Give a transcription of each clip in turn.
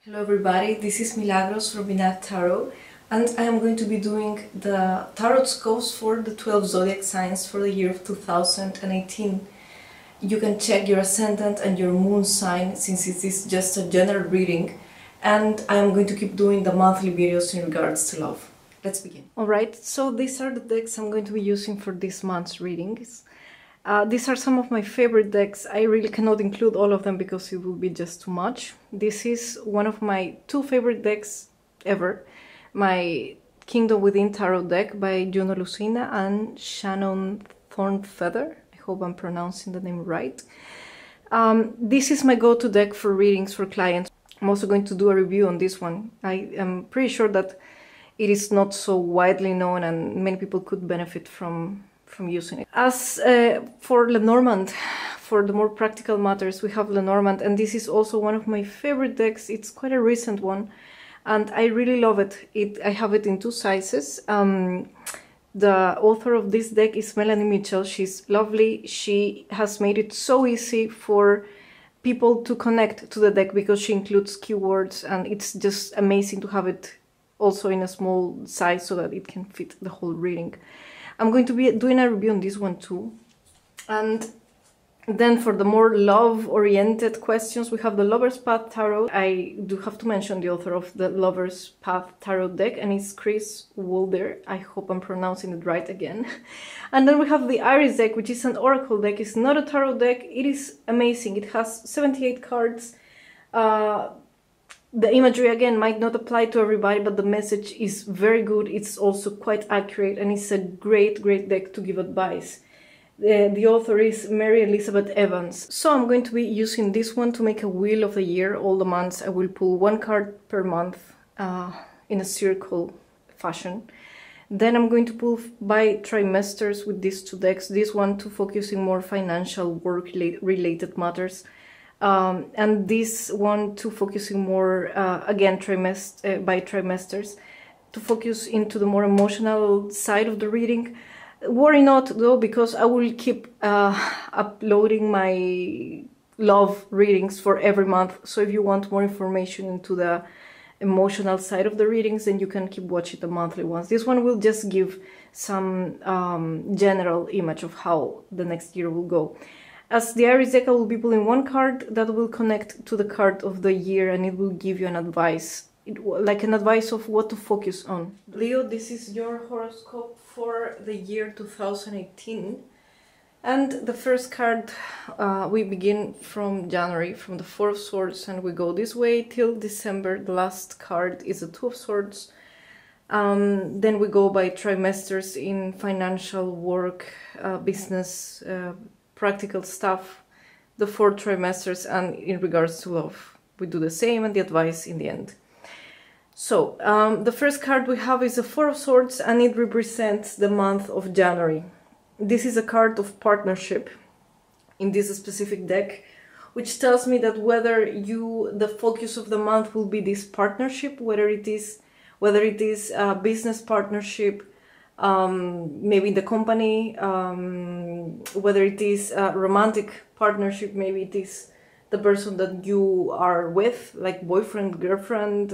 Hello everybody, this is Milagros from Binah Tarot, and I am going to be doing the tarot scopes for the 12 zodiac signs for the year of 2018. You can check your ascendant and your moon sign since it is just a general reading, and I am going to keep doing the monthly videos in regards to love. Let's begin. Alright, so these are the decks I'm going to be using for this month's readings. These are some of my favorite decks. I really cannot include all of them because it will be just too much. This is one of my two favorite decks ever. My Kingdom Within Tarot deck by Juno, Lucina and Shannon ThornFeather. I hope I'm pronouncing the name right. This is my go-to deck for readings for clients. I'm also going to do a review on this one. I am pretty sure that it is not so widely known and many people could benefit from using it. As for Lenormand, for the more practical matters, we have Lenormand, and this is also one of my favorite decks. It's quite a recent one, and I really love it. I have it in two sizes. The author of this deck is Melanie Mitchell. She's lovely. She has made it so easy for people to connect to the deck because she includes keywords, and it's just amazing to have it also in a small size so that it can fit the whole reading. I'm going to be doing a review on this one too. And then for the more love-oriented questions, we have the Lover's Path Tarot. I do have to mention the author of the Lover's Path Tarot deck, and it's Kris Waldherr. I hope I'm pronouncing it right again. And then we have the Iris deck, which is an oracle deck. It's not a tarot deck. It is amazing. It has 78 cards. The imagery, again, might not apply to everybody, but the message is very good. It's also quite accurate, and it's a great deck to give advice. The author is Mary Elizabeth Evans. So I'm going to be using this one to make a wheel of the year. All the months I will pull one card per month in a circle fashion. Then I'm going to pull by trimesters with these two decks. This one to focus in more financial work-related matters. And this one to focusing more, again, by trimesters, to focus into the more emotional side of the reading. Worry not, though, because I will keep uploading my love readings for every month. So if you want more information into the emotional side of the readings, then you can keep watching the monthly ones. This one will just give some general image of how the next year will go. As the Iris deck, I will be pulling one card that will connect to the card of the year, and it will give you an advice, like an advice of what to focus on. Leo, this is your horoscope for the year 2018. And the first card, we begin from January, from the Four of Swords, and we go this way till December. The last card is the Two of Swords. Then we go by trimesters in financial work, business, practical stuff, the 4 trimesters, and in regards to love we do the same, and the advice in the end. So the first card we have is the Four of Swords, and it represents the month of January. This is a card of partnership in this specific deck, which tells me that whether the focus of the month will be this partnership, whether it is a business partnership, maybe in the company, whether it is a romantic partnership, maybe it is the person that you are with, like boyfriend, girlfriend,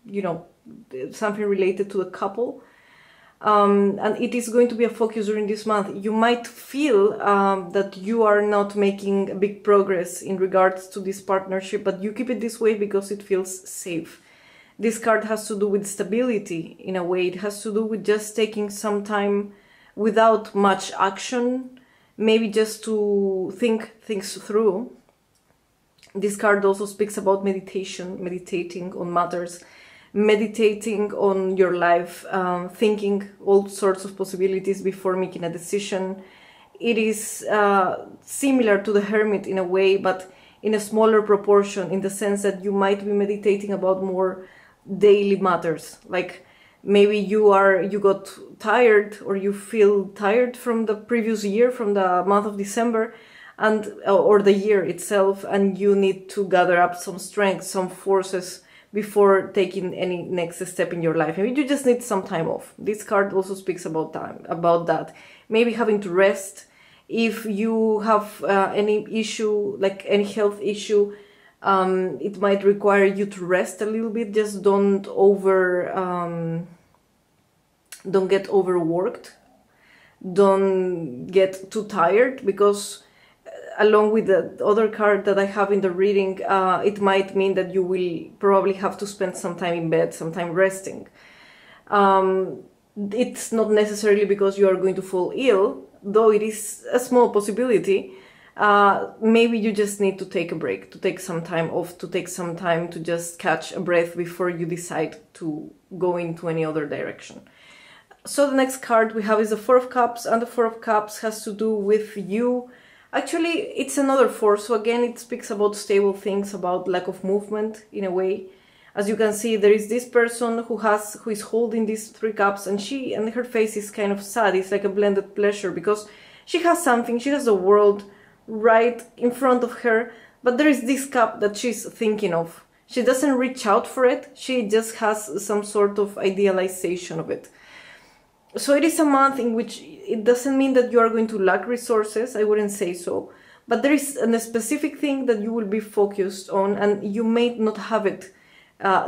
you know, something related to the couple. And it is going to be a focus during this month. You might feel that you are not making a big progress in regards to this partnership, but you keep it this way because it feels safe. This card has to do with stability in a way. It has to do with just taking some time without much action, maybe just to think things through. This card also speaks about meditation, meditating on matters, meditating on your life, thinking all sorts of possibilities before making a decision. It is similar to the Hermit in a way, but in a smaller proportion, in the sense that you might be meditating about more daily matters, like maybe you got tired, or you feel tired from the previous year, from the month of December, and or the year itself, and you need to gather up some strength, some forces before taking any next step in your life. Maybe you just need some time off. This card also speaks about that. Maybe having to rest, if you have any issue, like any health issue, It might require you to rest a little bit. Just don't get overworked. Don't get too tired, because along with the other card that I have in the reading, it might mean that you will probably have to spend some time in bed, some time resting. It's not necessarily because you are going to fall ill, though it is a small possibility. Maybe you just need to take a break, to take some time off, to take some time to just catch a breath before you decide to go into any other direction. So the next card we have is the Four of Cups, and the Four of Cups has to do with you. Actually, it's another four, so again it speaks about stable things, about lack of movement in a way. As you can see, there is this person who is holding these three cups, and her face is kind of sad. It's like a blended pleasure, because she has something, she has the world right in front of her, but there is this cup that she's thinking of. She doesn't reach out for it, she just has some sort of idealization of it. So it is a month in which it doesn't mean that you are going to lack resources, I wouldn't say so, but there is a specific thing that you will be focused on, and you may not have it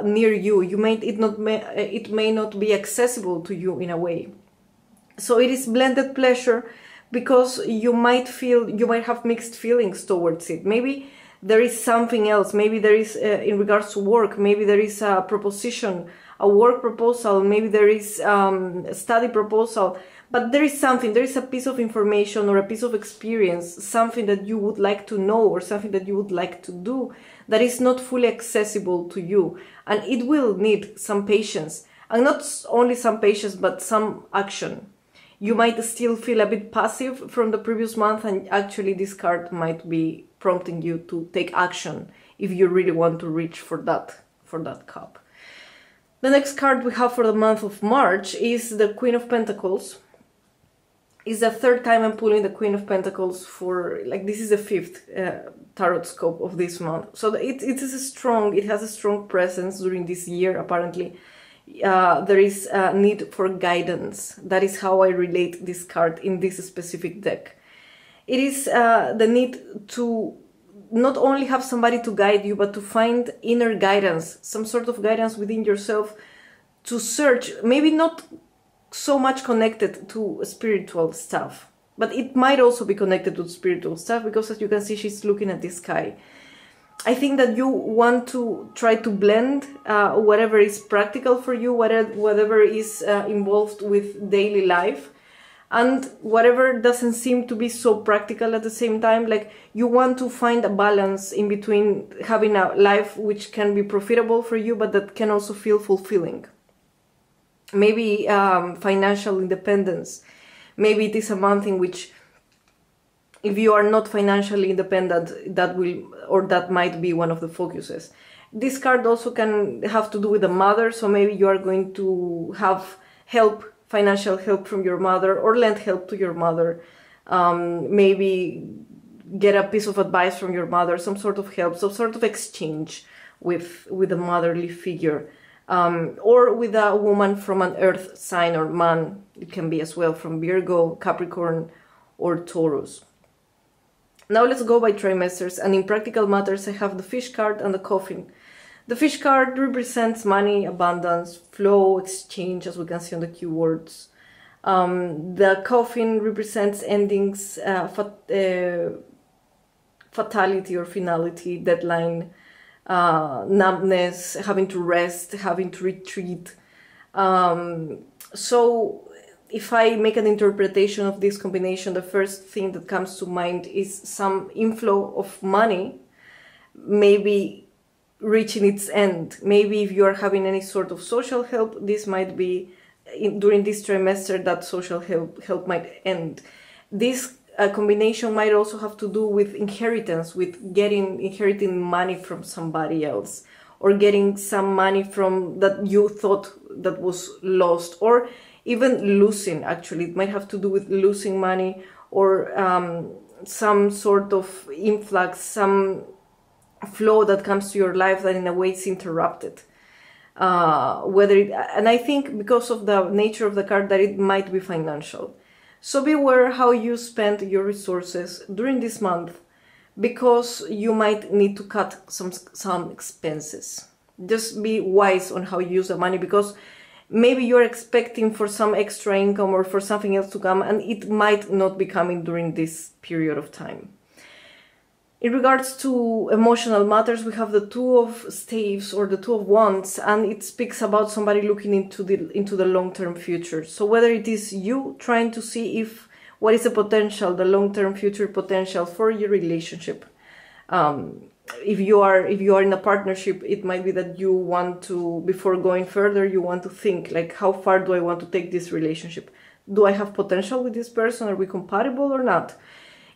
near you. It may not be accessible to you in a way. So it is blended pleasure, because you might have mixed feelings towards it. Maybe there is something else. Maybe there is, in regards to work, maybe there is a proposition, a work proposal, maybe there is a study proposal, but there is something, there is a piece of information or a piece of experience, something that you would like to know or something that you would like to do that is not fully accessible to you. And it will need some patience, and not only some patience, but some action. You might still feel a bit passive from the previous month, and actually this card might be prompting you to take action if you really want to reach for that cup. The next card we have for the month of March is the Queen of Pentacles. It's the third time I'm pulling the Queen of Pentacles this is the fifth tarot scope of this month. So it has a strong presence during this year, apparently. There is a need for guidance. That is how I relate this card in this specific deck. It is the need to not only have somebody to guide you, but to find inner guidance, some sort of guidance within yourself, to search, maybe not so much connected to spiritual stuff, but it might also be connected to spiritual stuff, because as you can see, she's looking at the sky. I think that you want to try to blend whatever is practical for you, whatever is involved with daily life, and whatever doesn't seem to be so practical at the same time. Like, you want to find a balance in between having a life which can be profitable for you, but that can also feel fulfilling. Maybe financial independence. Maybe it is a month in which, if you are not financially independent, that might be one of the focuses. This card also can have to do with the mother, so maybe you are going to have financial help from your mother, or lend help to your mother. Maybe get a piece of advice from your mother, some sort of help, some sort of exchange with a motherly figure. Or with a woman from an earth sign, or man, it can be as well from Virgo, Capricorn, or Taurus. Now let's go by trimesters, and in practical matters I have the Fish card and the Coffin. The Fish card represents money, abundance, flow, exchange, as we can see on the keywords. The Coffin represents endings, fatality or finality, deadline, numbness, having to rest, having to retreat. So if I make an interpretation of this combination, the first thing that comes to mind is some inflow of money, maybe reaching its end. Maybe if you are having any sort of social help, this might be during this trimester that social help might end. This combination might also have to do with inheritance, with inheriting money from somebody else, or getting some money from that you thought that was lost, or even losing. Actually, it might have to do with losing money, or some sort of influx, some flow that comes to your life that in a way is interrupted. And I think because of the nature of the card that it might be financial. So beware how you spend your resources during this month, because you might need to cut some expenses. Just be wise on how you use the money, because maybe you're expecting for some extra income or for something else to come, and it might not be coming during this period of time. In regards to emotional matters, we have the Two of Staves or the Two of Wands, and it speaks about somebody looking into the long-term future. So whether it is you trying to see if what is the potential, the long-term future potential for your relationship. If you are in a partnership, it might be that you want to, before going further, you want to think like, how far do I want to take this relationship? Do I have potential with this person? Are we compatible or not?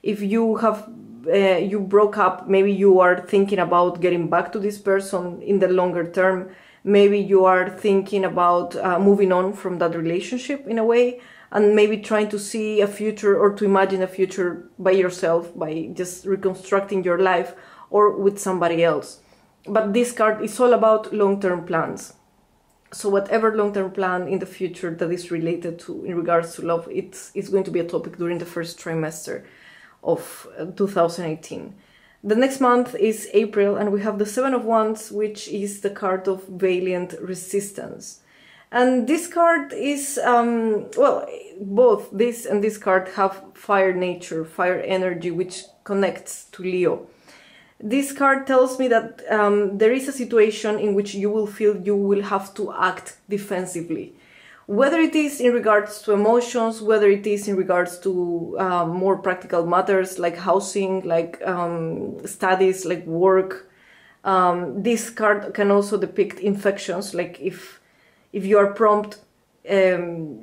If you have you broke up, maybe you are thinking about getting back to this person in the longer term. Maybe you are thinking about moving on from that relationship in a way, and maybe trying to see a future or to imagine a future by yourself, by just reconstructing your life or with somebody else. But this card is all about long-term plans. So whatever long-term plan in the future that is related to in regards to love, it's going to be a topic during the first trimester of 2018. The next month is April, and we have the Seven of Wands, which is the card of valiant resistance. And this card is, well, both this and this card have fire nature, fire energy, which connects to Leo. This card tells me that there is a situation in which you will feel you will have to act defensively. Whether it is in regards to emotions, whether it is in regards to more practical matters like housing, like studies, like work. This card can also depict infections, like if you are prone to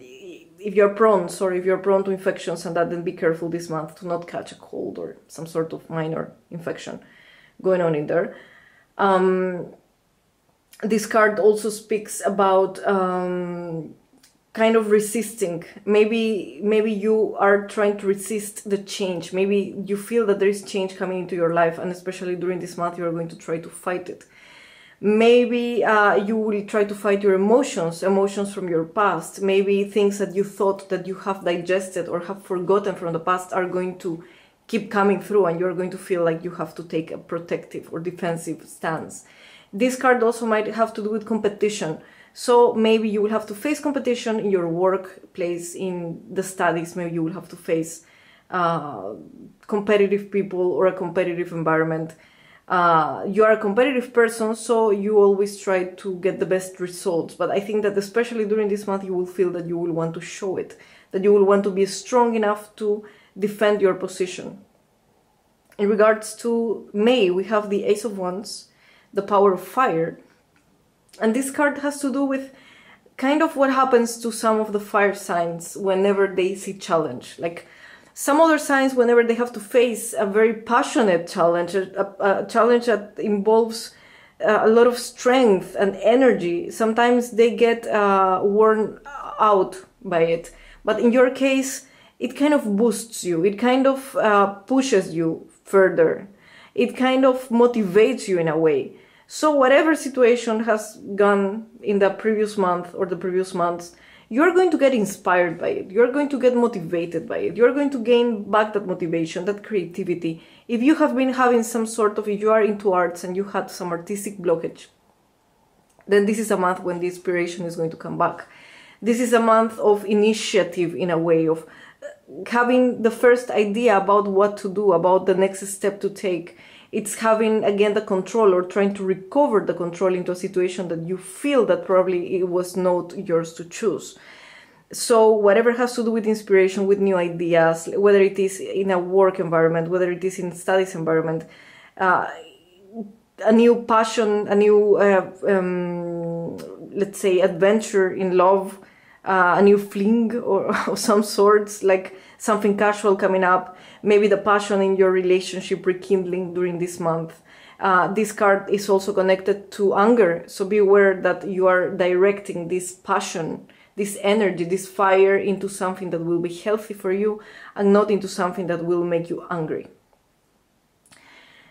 infections and that, then be careful this month to not catch a cold or some sort of minor infection going on in there. This card also speaks about kind of resisting. Maybe you are trying to resist the change. Maybe you feel that there is change coming into your life, and especially during this month you are going to try to fight it. Maybe you will try to fight your emotions from your past. Maybe things that you thought that you have digested or have forgotten from the past are going to keep coming through, and you're going to feel like you have to take a protective or defensive stance. This card also might have to do with competition. So maybe you will have to face competition in your workplace, in the studies. Maybe you will have to face competitive people or a competitive environment. You are a competitive person, so you always try to get the best results. But I think that especially during this month, you will feel that you will want to show it, that you will want to be strong enough to defend your position. In regards to May, we have the Ace of Wands, the power of fire. And this card has to do with kind of what happens to some of the fire signs whenever they see challenge. Like some other signs, whenever they have to face a very passionate challenge, a challenge that involves a lot of strength and energy, sometimes they get worn out by it. But in your case, it kind of boosts you. It kind of pushes you further. It kind of motivates you in a way. So whatever situation has gone in the previous month or the previous months, you're going to get inspired by it. You're going to get motivated by it. You're going to gain back that motivation, that creativity. If you have been having some sort of, if you are into arts and you had some artistic blockage, then this is a month when the inspiration is going to come back. This is a month of initiative in a way, of having the first idea about what to do, about the next step to take. It's having, again, the control, or trying to recover the control into a situation that you feel that probably it was not yours to choose. So whatever has to do with inspiration, with new ideas, whether it is in a work environment, whether it is in studies environment, a new passion, a new, let's say, adventure in love, a new fling or of some sorts, like something casual coming up, maybe the passion in your relationship rekindling during this month. This card is also connected to anger, so be aware that you are directing this passion, this energy, this fire into something that will be healthy for you and not into something that will make you angry.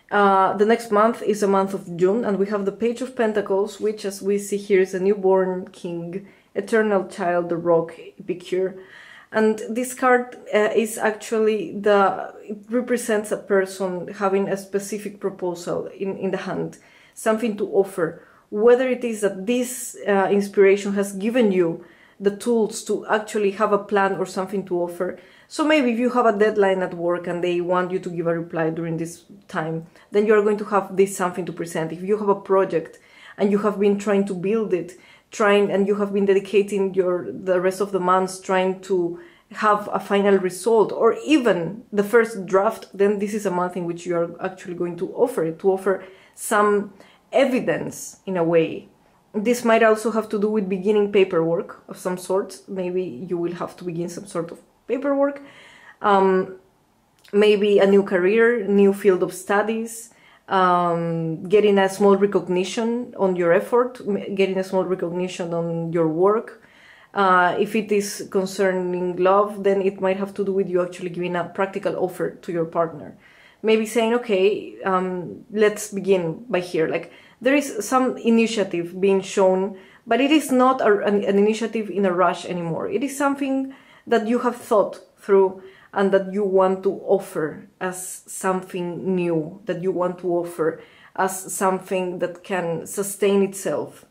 The next month is a month of June, and we have the Page of Pentacles, which, as we see here, is a newborn king, eternal child, the rock, Epicure. And this card is actually it represents a person having a specific proposal in the hand, something to offer. Whether it is that this inspiration has given you the tools to actually have a plan or something to offer. So maybe if you have a deadline at work and they want you to give a reply during this time, then you're going to have this something to present. If you have a project and you have been trying to build it, and you have been dedicating the rest of the months trying to have a final result or even the first draft, then this is a month in which you are actually going to offer some evidence in a way. This might also have to do with beginning paperwork of some sort. Maybe you will have to begin some sort of paperwork. Maybe a new career, new field of studies, getting a small recognition on your effort, getting a small recognition on your work. If it is concerning love, then it might have to do with you actually giving a practical offer to your partner. Maybe saying, okay, let's begin by here. Like, there is some initiative being shown, but it is not an initiative in a rush anymore. It is something that you have thought through and that you want to offer as something new, that you want to offer as something that can sustain itself.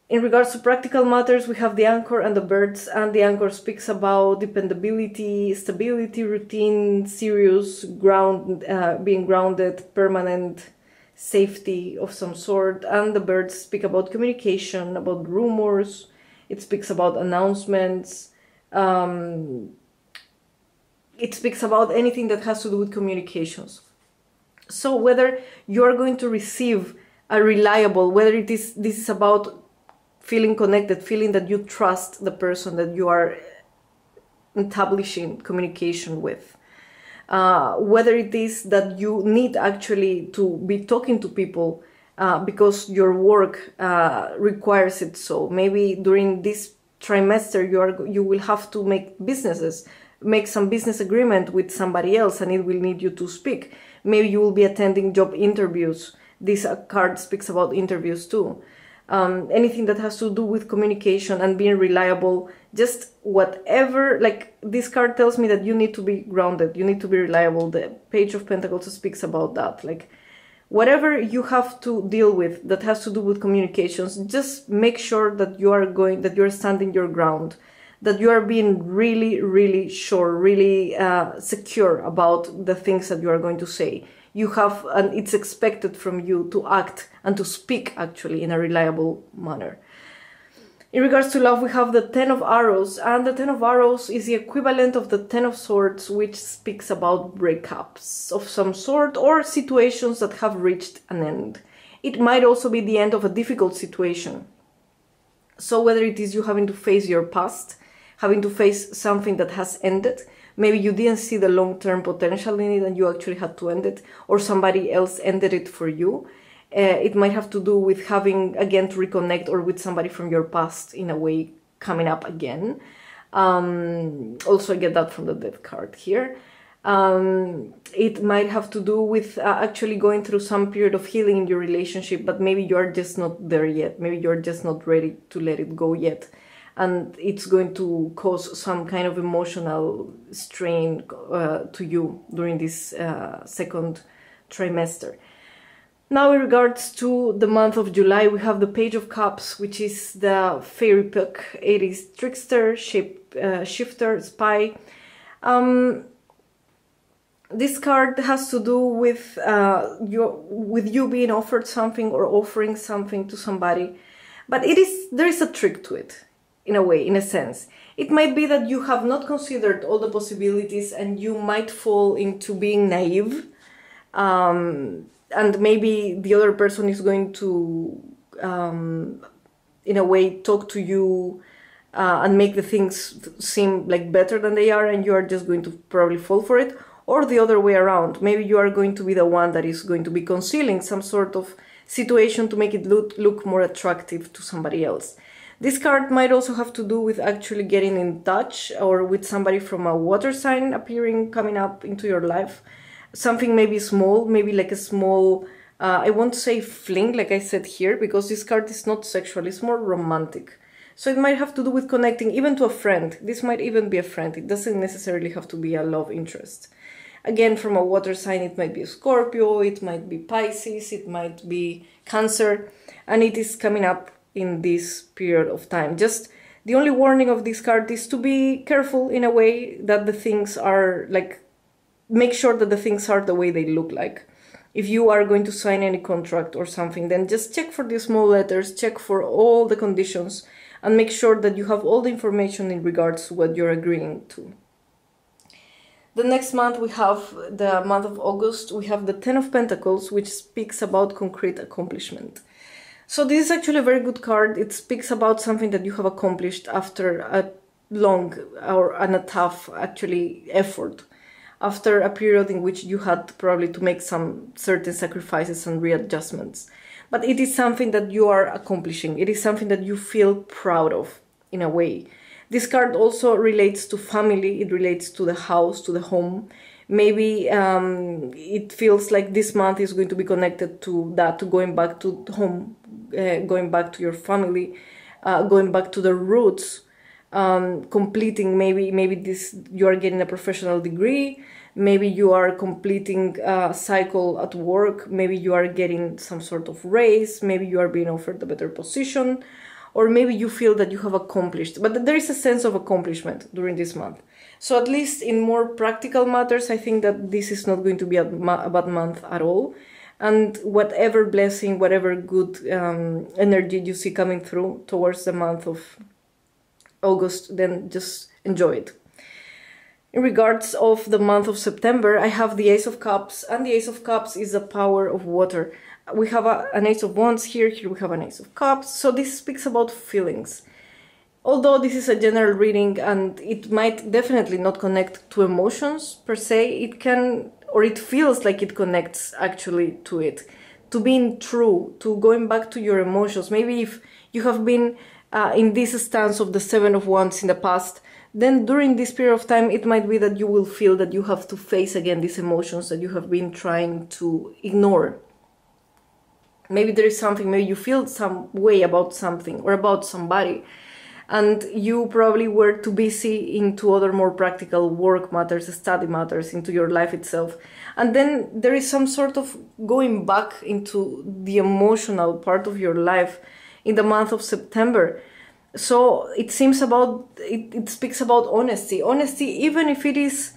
In regards to practical matters, we have the anchor and the birds, and the anchor speaks about dependability, stability, routine, serious, being grounded, permanent, safety of some sort, and the birds speak about communication, about rumors. It speaks about announcements. It speaks about anything that has to do with communications. So whether you are going to receive a reliable, whether this is about feeling connected, feeling that you trust the person that you are establishing communication with, whether it is that you need actually to be talking to people because your work requires it. So maybe during this trimester you will have to make some business agreement with somebody else, and it will need you to speak. Maybe you will be attending job interviews. This card speaks about interviews too. Anything that has to do with communication and being reliable, just whatever. Like, this card tells me that you need to be grounded, you need to be reliable. The Page of Pentacles speaks about that. Like, whatever you have to deal with that has to do with communications, just make sure that you're standing your ground, that you are being really, really sure, really secure about the things that you are going to say. And it's expected from you to act and to speak actually in a reliable manner. In regards to love, we have the Ten of Arrows, and the Ten of Arrows is the equivalent of the Ten of Swords, which speaks about breakups of some sort or situations that have reached an end. It might also be the end of a difficult situation. So whether it is you having to face your past, having to face something that has ended, maybe you didn't see the long-term potential in it and you actually had to end it, or somebody else ended it for you. It might have to do with having, again, to reconnect, or with somebody from your past in a way coming up again. Also, I get that from the Death card here. It might have to do with actually going through some period of healing in your relationship, but maybe you're just not there yet. Maybe you're just not ready to let it go yet. And it's going to cause some kind of emotional strain to you during this second trimester. Now, in regards to the month of July, we have the Page of Cups, which is the fairy puck. It is trickster, shifter, spy. This card has to do with you being offered something or offering something to somebody, but there is a trick to it. In a way, in a sense. It might be that you have not considered all the possibilities and you might fall into being naive. And maybe the other person is going to, in a way, talk to you and make the things seem like better than they are, and you are just going to probably fall for it. Or the other way around. Maybe you are going to be the one that is going to be concealing some sort of situation to make it look more attractive to somebody else. This card might also have to do with actually getting in touch, or with somebody from a water sign coming up into your life. Something maybe small, maybe like a small, I won't say fling like I said here, because this card is not sexual, it's more romantic. So it might have to do with connecting even to a friend. This might even be a friend. It doesn't necessarily have to be a love interest. Again, from a water sign, it might be a Scorpio, it might be Pisces, it might be Cancer, and it is coming up in this period of time. Just the only warning of this card is to be careful in a way that the things are like, make sure that the things are the way they look like. If you are going to sign any contract or something, then just check for the small letters, check for all the conditions, and make sure that you have all the information in regards to what you're agreeing to. The next month we have the month of August. We have the Ten of Pentacles, which speaks about concrete accomplishment. So this is actually a very good card. It speaks about something that you have accomplished after a long and a tough actually effort. After a period in which you had probably to make some certain sacrifices and readjustments. But it is something that you are accomplishing. It is something that you feel proud of in a way. This card also relates to family, it relates to the house, to the home. Maybe it feels like this month is going to be connected to that, to going back to home, going back to your family, going back to the roots, completing, maybe this, you are getting a professional degree, maybe you are completing a cycle at work, maybe you are getting some sort of raise, maybe you are being offered a better position, or maybe you feel that you have accomplished, but there is a sense of accomplishment during this month. So at least in more practical matters, I think that this is not going to be a bad month at all. And whatever blessing, whatever good energy you see coming through towards the month of August, then just enjoy it. In regards of the month of September, I have the Ace of Cups, and the Ace of Cups is the power of water. We have an Ace of Wands here we have an Ace of Cups, so this speaks about feelings. Although this is a general reading and it might definitely not connect to emotions per se, it can, or it feels like it connects actually to it. To being true, to going back to your emotions. Maybe if you have been in this stance of the Seven of Wands in the past, then during this period of time it might be that you will feel that you have to face again these emotions that you have been trying to ignore. Maybe there is something, maybe you feel some way about something or about somebody, and you probably were too busy into other more practical work matters, study matters, into your life itself. And then there is some sort of going back into the emotional part of your life in the month of September. So it seems about, it speaks about honesty. Honesty, even if it is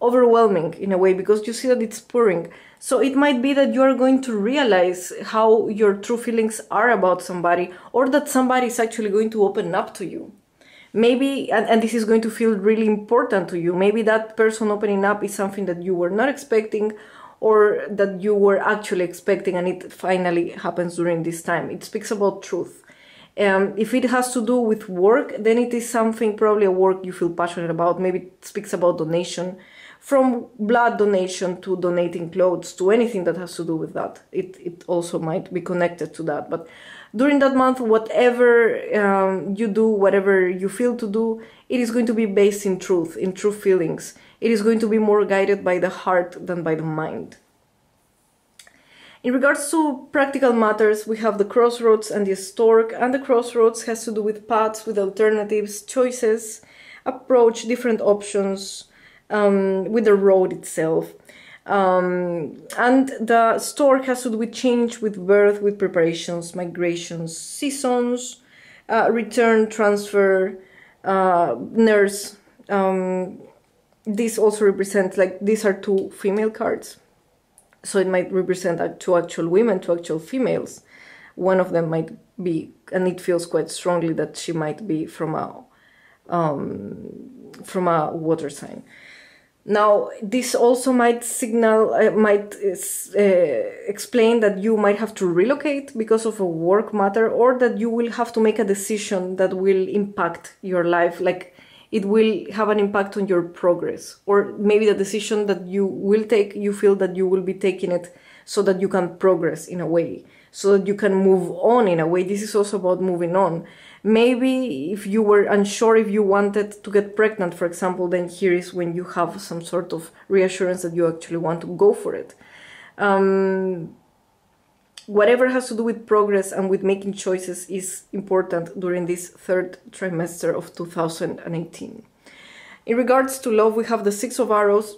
overwhelming in a way, because you see that it's pouring. So it might be that you are going to realize how your true feelings are about somebody, or that somebody is actually going to open up to you. Maybe, and this is going to feel really important to you, maybe that person opening up is something that you were not expecting, or that you were actually expecting, and it finally happens during this time. It speaks about truth. If it has to do with work, then it is something, probably a work you feel passionate about. Maybe it speaks about donation, from blood donation to donating clothes, to anything that has to do with that. It also might be connected to that. But during that month, whatever you do, whatever you feel to do, it is going to be based in truth, in true feelings. It is going to be more guided by the heart than by the mind. In regards to practical matters, we have the Crossroads and the Stork, and the Crossroads has to do with paths, with alternatives, choices, approach, different options, with the road itself. And the Stork has to do with change, with birth, with preparations, migrations, seasons, return, transfer, nurse. This also represents, like, these are two female cards. So it might represent two actual women, two actual females. One of them might be, and it feels quite strongly that she might be from a water sign. Now, this also might signal, explain that you might have to relocate because of a work matter, or that you will have to make a decision that will impact your life, like it will have an impact on your progress. Or maybe the decision that you will take, you feel that you will be taking it so that you can progress in a way, so that you can move on in a way. This is also about moving on. Maybe if you were unsure if you wanted to get pregnant, for example, then here is when you have some sort of reassurance that you actually want to go for it. whatever has to do with progress and with making choices is important during this third trimester of 2018. In regards to love, we have the Six of Arrows.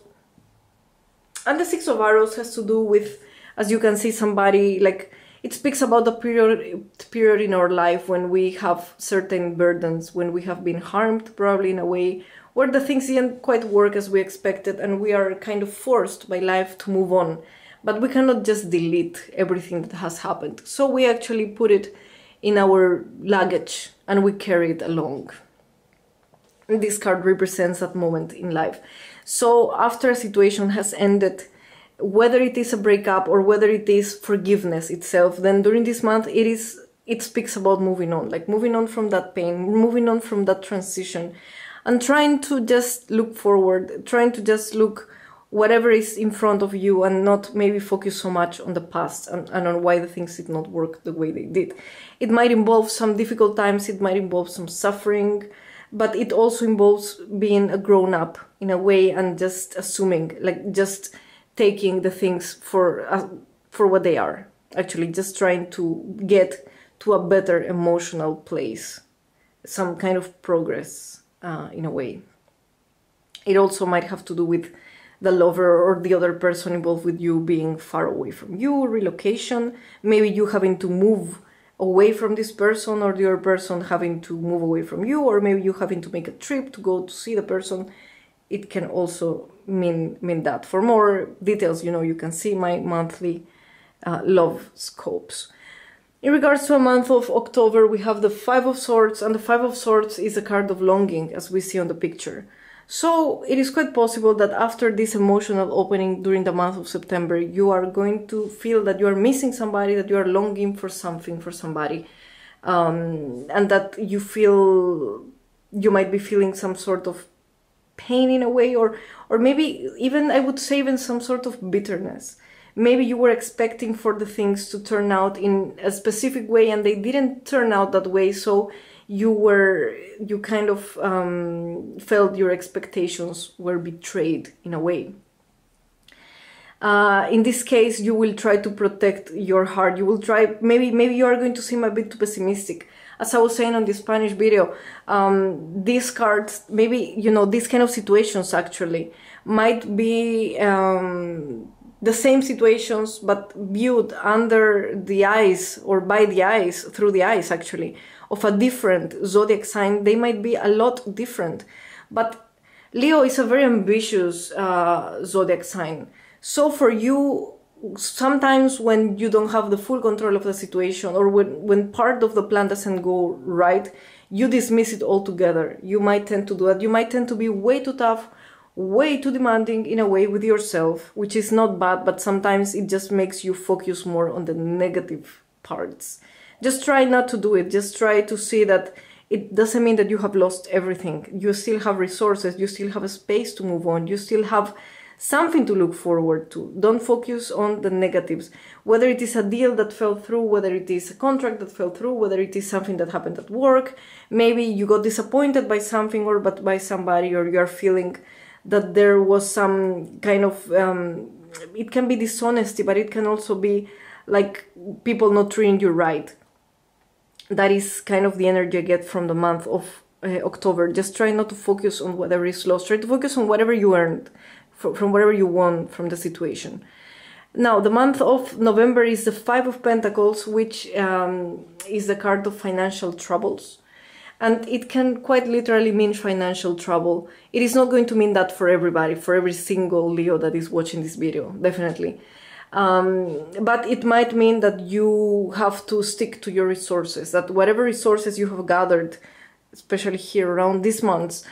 And the Six of Arrows has to do with, as you can see, somebody, like, it speaks about the period in our life when we have certain burdens, when we have been harmed, probably in a way where the things didn't quite work as we expected, and we are kind of forced by life to move on. But we cannot just delete everything that has happened. So we actually put it in our luggage and we carry it along. And this card represents that moment in life. So after a situation has ended, whether it is a breakup or whether it is forgiveness itself, then during this month it speaks about moving on, like moving on from that pain, moving on from that transition, and trying to just look forward, trying to just look whatever is in front of you and not maybe focus so much on the past and on why the things did not work the way they did. It might involve some difficult times, it might involve some suffering, but it also involves being a grown-up in a way and just assuming, like just taking the things for what they are. Actually, just trying to get to a better emotional place, some kind of progress in a way. It also might have to do with the lover or the other person involved with you being far away from you, relocation, maybe you having to move away from this person or the other person having to move away from you, or maybe you having to make a trip to go to see the person. It can also mean that. For more details, you can see my monthly love scopes. In regards to a month of October, we have the Five of Swords, and the Five of Swords is a card of longing, as we see on the picture. So it is quite possible that after this emotional opening during the month of September, you are going to feel that you are missing somebody, that you are longing for something, for somebody, and that you might be feeling some sort of pain in a way, or maybe even, I would say, even some sort of bitterness. Maybe you were expecting for the things to turn out in a specific way and they didn't turn out that way, so you kind of felt your expectations were betrayed in a way. In this case, you will try to protect your heart. You will try, maybe you are going to seem a bit too pessimistic. As I was saying on the Spanish video, these cards, maybe, these kind of situations actually might be the same situations, but viewed under the eyes or by the eyes, through the eyes actually, of a different zodiac sign. They might be a lot different. But Leo is a very ambitious zodiac sign. So for you, sometimes when you don't have the full control of the situation, or when part of the plan doesn't go right, you dismiss it altogether. You might tend to do that. You might tend to be way too tough, way too demanding in a way with yourself, which is not bad, but sometimes it just makes you focus more on the negative parts. Just try not to do it. Just try to see that it doesn't mean that you have lost everything. You still have resources. You still have a space to move on. You still have something to look forward to. Don't focus on the negatives. Whether it is a deal that fell through, whether it is a contract that fell through, whether it is something that happened at work, maybe you got disappointed by something or by somebody, or you are feeling that there was some kind of, it can be dishonesty, but it can also be like people not treating you right. That is kind of the energy I get from the month of October. Just try not to focus on whatever is lost. Try to focus on whatever you earned, from whatever you won from the situation. Now, the month of November is the Five of Pentacles, which is the card of financial troubles. And it can quite literally mean financial trouble. It is not going to mean that for everybody, for every single Leo that is watching this video, definitely. But it might mean that you have to stick to your resources, that whatever resources you have gathered, especially here around these months,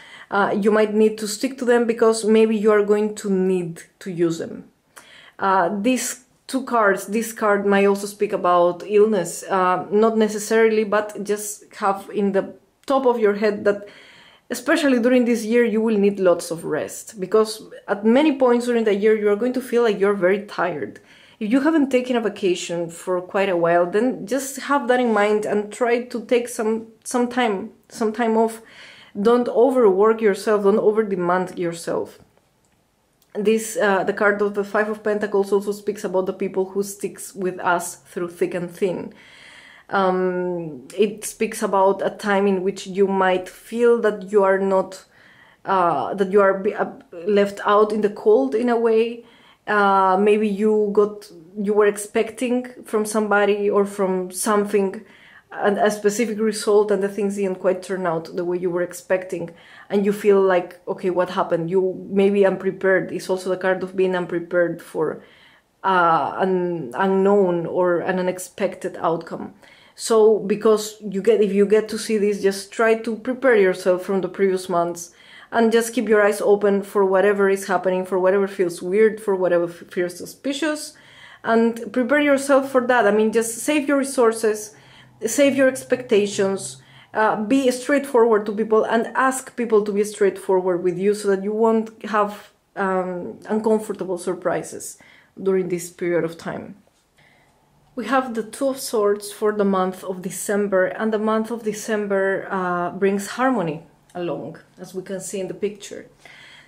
you might need to stick to them because maybe you are going to need to use them. These two cards, this card might also speak about illness, not necessarily, but just have in the top of your head that especially during this year you will need lots of rest, because at many points during the year you are going to feel like you're very tired. If you haven't taken a vacation for quite a while, then just have that in mind and try to take some time off. Don't overwork yourself, don't over-demand yourself. This the card of the Five of Pentacles also speaks about the people who sticks with us through thick and thin. It speaks about a time in which you might feel that you are not, that you are left out in the cold in a way. Maybe you were expecting from somebody or from something a specific result, and the things didn't quite turn out the way you were expecting, and you feel like, okay, what happened? You maybe unprepared. It's also the card of being unprepared for an unknown or an unexpected outcome. So because if you get to see this, just try to prepare yourself from the previous months and just keep your eyes open for whatever is happening, for whatever feels weird, for whatever feels suspicious, and prepare yourself for that. I mean, just save your resources, save your expectations, be straightforward to people, and ask people to be straightforward with you so that you won't have uncomfortable surprises during this period of time. We have the Two of Swords for the month of December, and the month of December brings harmony along, as we can see in the picture.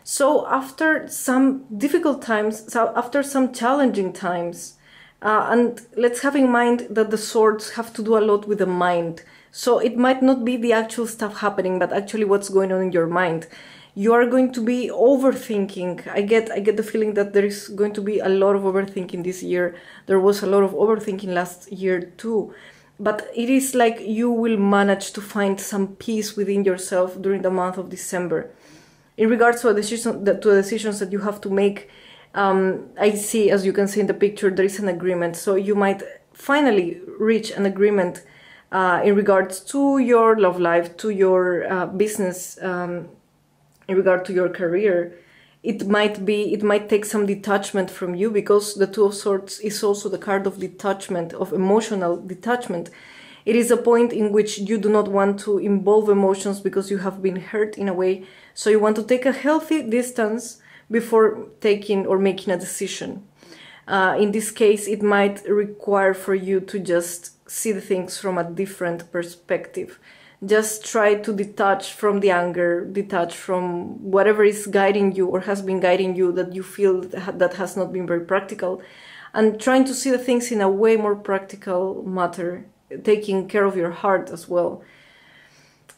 So after some difficult times, so after some challenging times, and let's have in mind that the swords have to do a lot with the mind. So it might not be the actual stuff happening, but actually what's going on in your mind. You are going to be overthinking. I get the feeling that there is going to be a lot of overthinking this year. There was a lot of overthinking last year too. But it is like you will manage to find some peace within yourself during the month of December. In regards to decisions that you have to make, I see, as you can see in the picture, there is an agreement. So you might finally reach an agreement in regards to your love life, to your business, in regard to your career. It might take some detachment from you, because the Two of Swords is also the card of detachment, of emotional detachment. It is a point in which you do not want to involve emotions because you have been hurt in a way. So you want to take a healthy distance before taking or making a decision. In this case, it might require for you to just see the things from a different perspective. Just try to detach from the anger, detach from whatever is guiding you or has been guiding you that you feel that has not been very practical, and trying to see the things in a way more practical matter, taking care of your heart as well.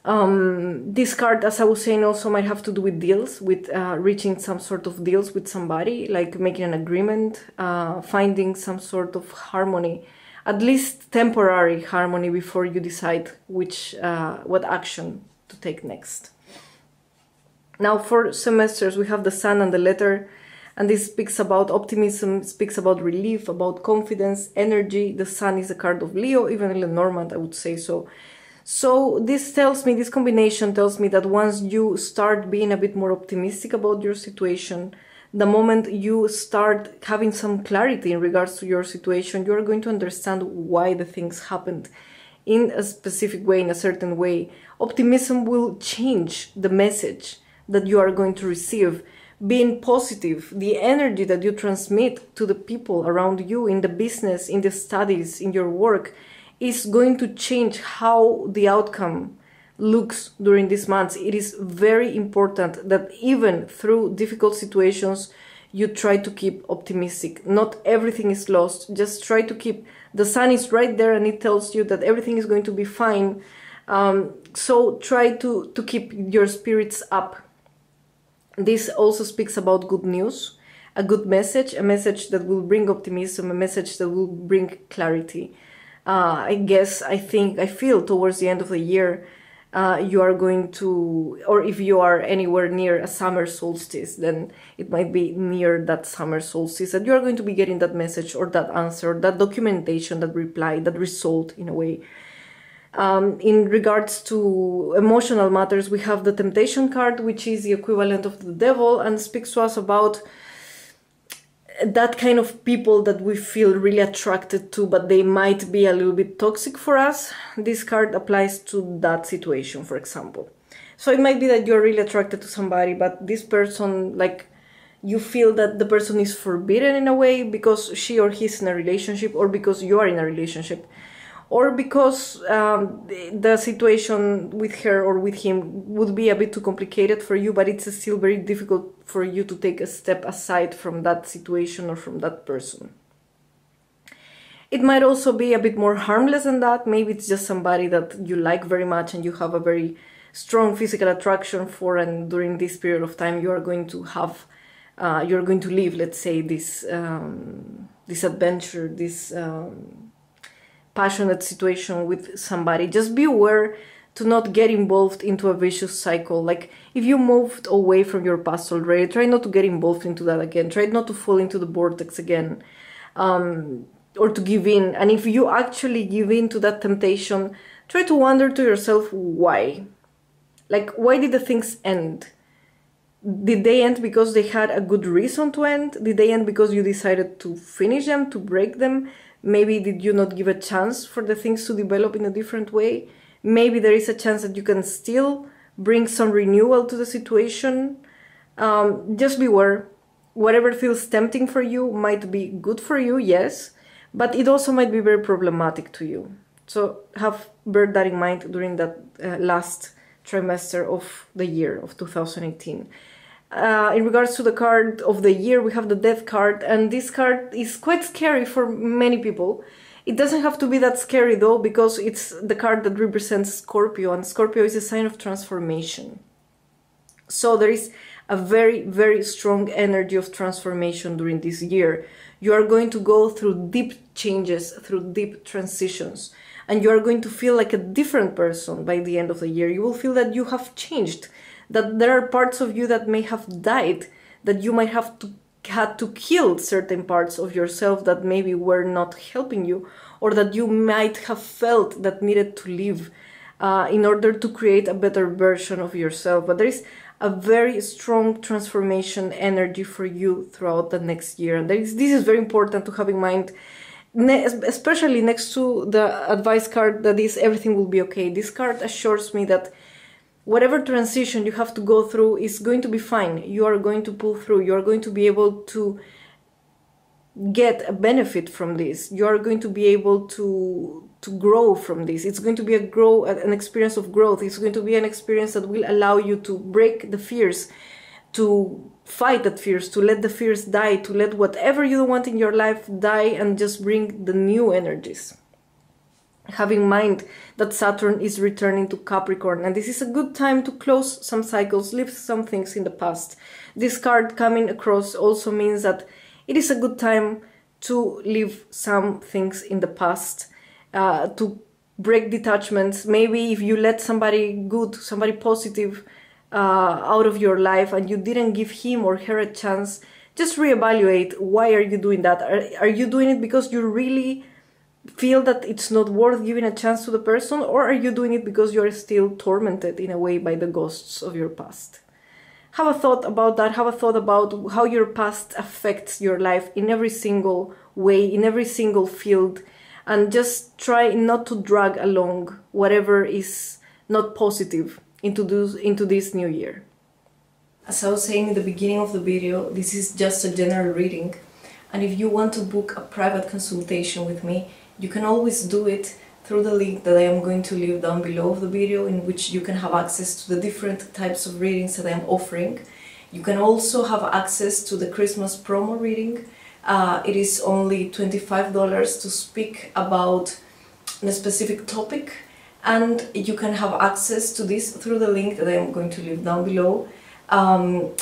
This card, as I was saying, also might have to do with deals, with reaching some sort of deals with somebody, like making an agreement, finding some sort of harmony, at least temporary harmony, before you decide what action to take next. Now for semesters, we have the Sun and the Letter, and this speaks about optimism, speaks about relief, about confidence, energy. The Sun is a card of Leo, even in Lenormand, I would say so. So this combination tells me that once you start being a bit more optimistic about your situation, the moment you start having some clarity in regards to your situation, you're going to understand why the things happened in a specific way, in a certain way. Optimism will change the message that you are going to receive. Being positive, the energy that you transmit to the people around you in the business, in the studies, in your work, is going to change how the outcome looks during these months. It is very important that even through difficult situations, you try to keep optimistic. Not everything is lost. Just try to keep, the Sun is right there and it tells you that everything is going to be fine. So try to keep your spirits up. This also speaks about good news, a good message, a message that will bring optimism, a message that will bring clarity. I feel towards the end of the year, you are going to, or if you are anywhere near a summer solstice, then it might be near that summer solstice that you are going to be getting that message or that answer, that documentation, that reply, that result in a way. In regards to emotional matters, we have the Temptation card, which is the equivalent of the Devil, and speaks to us about that kind of people that we feel really attracted to, but they might be a little bit toxic for us. This card applies to that situation, for example. So it might be that you're really attracted to somebody, but this person, like, you feel that the person is forbidden in a way because she or he's in a relationship, or because you are in a relationship, or because the situation with her or with him would be a bit too complicated for you, but it's still very difficult for you to take a step aside from that situation or from that person. It might also be a bit more harmless than that. Maybe it's just somebody that you like very much and you have a very strong physical attraction for, and during this period of time you are going to have, you're going to live, let's say, this adventure, this passionate situation with somebody. Just be aware to not get involved into a vicious cycle. Like, if you moved away from your past already, try not to get involved into that again. Try not to fall into the vortex again. Or to give in. And if you actually give in to that temptation, try to wonder to yourself why. Like, why did the things end? Did they end because they had a good reason to end? Did they end because you decided to finish them, to break them? Maybe did you not give a chance for the things to develop in a different way? Maybe there is a chance that you can still bring some renewal to the situation. Just beware. Whatever feels tempting for you might be good for you, yes, but it also might be very problematic to you. So bear that in mind during that last trimester of the year of 2018. In regards to the card of the year, we have the Death card, and this card is quite scary for many people. It doesn't have to be that scary though, because it's the card that represents Scorpio, and Scorpio is a sign of transformation. So there is a very, very strong energy of transformation during this year. You are going to go through deep changes, through deep transitions, and you are going to feel like a different person by the end of the year. You will feel that you have changed, that there are parts of you that may have died, that you might have had to kill certain parts of yourself that maybe were not helping you, or that you might have felt that needed to leave in order to create a better version of yourself. But there is a very strong transformation energy for you throughout the next year. And this is very important to have in mind, especially next to the advice card that is everything will be okay. This card assures me that whatever transition you have to go through is going to be fine. You are going to pull through. You are going to be able to get a benefit from this. You are going to be able to grow from this. It's going to be an experience of growth. It's going to be an experience that will allow you to break the fears, to fight that fears, to let the fears die, to let whatever you don't want in your life die, and just bring the new energies. Have in mind that Saturn is returning to Capricorn, and this is a good time to close some cycles, leave some things in the past. This card coming across also means that it is a good time to leave some things in the past, to break detachments. Maybe if you let somebody good, somebody positive out of your life and you didn't give him or her a chance, just reevaluate. Why are you doing that? Are you doing it because you really feel that it's not worth giving a chance to the person, or are you doing it because you're still tormented in a way by the ghosts of your past? Have a thought about that. Have a thought about how your past affects your life in every single way, in every single field, and just try not to drag along whatever is not positive into this new year. As I was saying in the beginning of the video, this is just a general reading, and if you want to book a private consultation with me, you can always do it through the link that I am going to leave down below of the video, in which you can have access to the different types of readings that I am offering. You can also have access to the Christmas promo reading. It is only $25 to speak about a specific topic, and you can have access to this through the link that I am going to leave down below.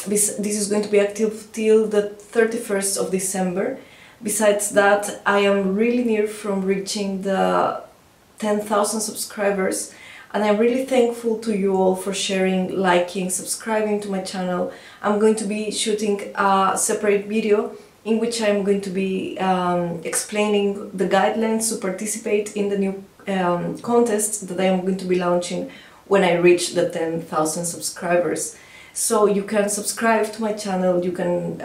This is going to be active till the 31st of December. Besides that, I am really near from reaching the 10,000 subscribers, and I'm really thankful to you all for sharing, liking, subscribing to my channel. I'm going to be shooting a separate video in which I'm going to be explaining the guidelines to participate in the new contest that I am going to be launching when I reach the 10,000 subscribers. So you can subscribe to my channel, you can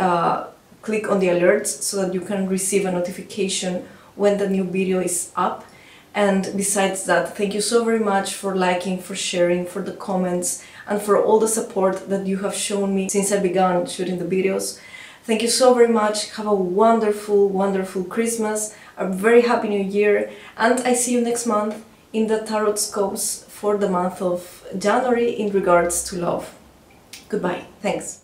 click on the alerts so that you can receive a notification when the new video is up. And besides that, thank you so very much for liking, for sharing, for the comments, and for all the support that you have shown me since I began shooting the videos. Thank you so very much. Have a wonderful, wonderful Christmas, a very happy new year, and I see you next month in the tarot scopes for the month of January in regards to love. Goodbye. Thanks.